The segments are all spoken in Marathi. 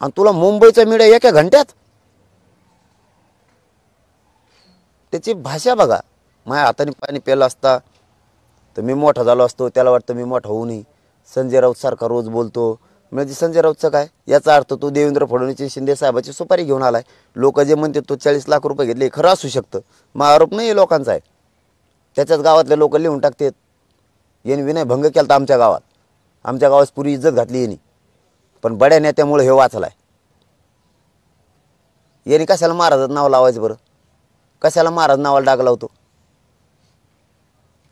आणि तुला मुंबईचा मीडिया एका घंट्यात, त्याची भाषा बघा. माझ्या हाताने पाणी प्यायला असता तर मी मोठा झालो असतो, त्याला वाटतं मी मोठा होऊ नये. संजय राऊत सारखा रोज बोलतो, म्हणजे संजय राऊतचं काय, याचा अर्थ तो देवेंद्र फडणवीस शिंदे साहेबाची सुपारी घेऊन आलाय. लोक जे म्हणते तो 40 लाख रुपये घेतले, खरं असू शकतं, मग आरोप नाही लोकांचा आहे. त्याच्याच गावातले लोक लिहून टाकतात, यांनी विनय भंग केला आमच्या गावात, आमच्या गावात पुरी इज्जत घातली यांनी, पण बड्या नेत्यामुळे हे वाचलाय. यांनी कशाला महाराजाचं नाव लावायचं बरं, कशाला महाराज नावाला डाग लावतो.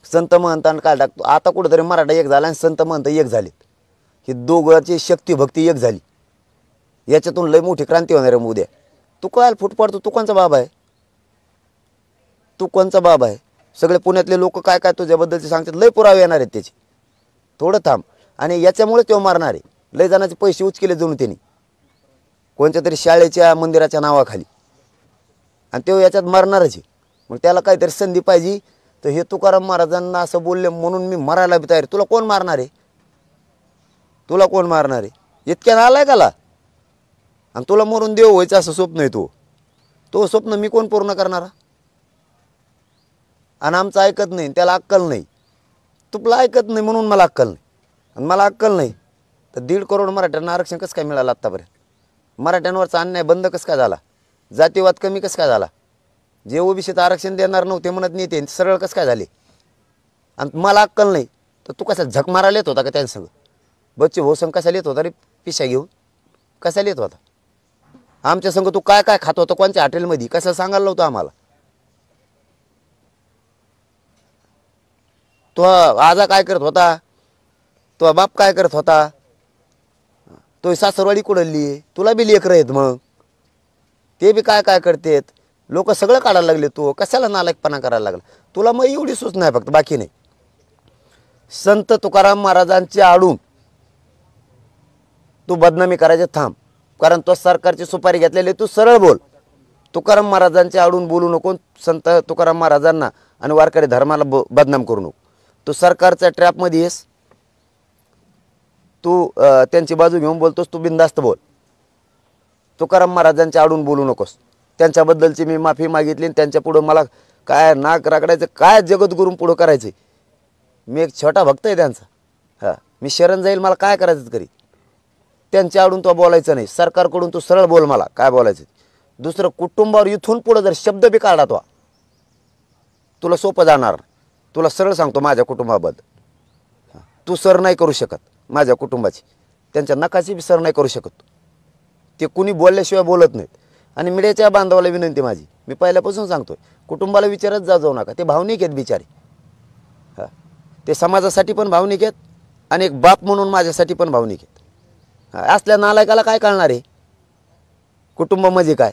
संत महंतांना काय टाकतो. आता कुठंतरी मराठा एक झाला आणि संत महंत एक झालेत, ही दोघांची शक्ती भक्ती एक झाली. याच्यातून लय मोठी क्रांती होणार आहे उद्या. तू काय फूट पडतो, तू कोणचा बाबा आहे, तू कोणचा बाबा आहे. सगळे पुण्यातले लोक काय काय तुझ्याबद्दलचे सांगतात, लय पुरावे येणार आहेत त्याचे. थोडं थांब. आणि याच्यामुळे तो मारणार आहे. लय जणांचे पैसे उचकेले जणू त्यांनी कोणत्या तरी शाळेच्या मंदिराच्या नावाखाली, आणि तो याच्यात मारणारच आहे. मग त्याला काहीतरी संधी पाहिजे. तर हे तुकाराम महाराजांना असं बोलले म्हणून मी मरायला बी तयार. तुला कोण मारणार आहे, तुला कोण मारणार आहे, इतक्या नालाय काला. आणि तुला मरून देव व्हायचं असं स्वप्न आहे, तो स्वप्न मी कोण पूर्ण करणारा. आणि आमचं ऐकत नाही, त्याला अक्कल नाही. तुला ऐकत नाही म्हणून मला अक्कल नाही, आणि मला अक्कल नाही तर 1.5 करोड मराठ्यांना आरक्षण कसं काय मिळालं आत्तापर्यंत. मराठ्यांवरचा अन्याय बंद कसं काय झाला, जातीवाद कमी कसं काय झाला. जे ओबीसीत आरक्षण देणार नव्हते म्हणत नाही ते सरळ कसं काय झाले. आणि मला अक्कल नाही तर तू कसा झक मारायला येत होता का त्यांचं. बच्चे भाऊ संघ कशाला येत होता रे, पिशा घेऊन कशाला येत होता आमच्या संघ. तू काय काय खात होता कोणत्या हॉटेलमध्ये, कसं सांगायला नव्हतं आम्हाला. तो आजा काय करत होता, तो बाप काय करत होता, तो सासरवाडी कुडली, तुला बी लेकरं आहेत, मग ते बी काय काय करतेत. लोक सगळं काढायला लागले, तू कशाला नालायकपणा करायला लागला. तुला मग एवढी सूचना आहे फक्त, बाकी नाही. संत तुकाराम महाराजांचे आडून तू बदनामी करायचे थांब, कारण तो सरकारची सुपारी घेतलेली. तू सरळ बोल, तुकाराम महाराजांचे आडून बोलू नको. संत तुकाराम महाराजांना आणि वारकरी धर्माला बदनाम करू नको. तू सरकारच्या ट्रॅपमध्ये येस, तू त्यांची बाजू घेऊन बोलतोस, तू बिनधास्त बोल. तुकाराम महाराजांच्या आडून बोलू नकोस. त्यांच्याबद्दलची मी माफी मागितली, त्यांच्या पुढं मला काय नाक राखडायचं, काय जगद्गुरू पुढं करायचं. मी एक छोटा भक्त आहे त्यांचा. हां, मी शरण जाईल, मला काय करायचं करी. त्यांच्या आडून तो बोलायचं नाही. सरकारकडून तू सरळ बोल, मला काय बोलायचं. दुसरं कुटुंबावर इथून पुढं जर शब्द बी काढा तो, तुला सोपं जाणार. तुला सरळ सांगतो, माझ्या कुटुंबाबद्दल तू सर नाही करू शकत. माझ्या कुटुंबाची, त्यांच्या नकाची बी सर नाही करू शकत. ते कुणी बोलल्याशिवाय बोलत नाहीत. आणि मीडियाच्या बांधवाला विनंती माझी, मी पहिल्यापासून सांगतोय, कुटुंबाला विचारत जाऊ नका. ते भावनिक आहेत बिचारे. हां, ते समाजासाठी पण भावनिक आहेत, आणि एक बाप म्हणून माझ्यासाठी पण भावनिक आहेत. असल्या नालायकाला काय कळणार आहे कुटुंब म्हणजे काय.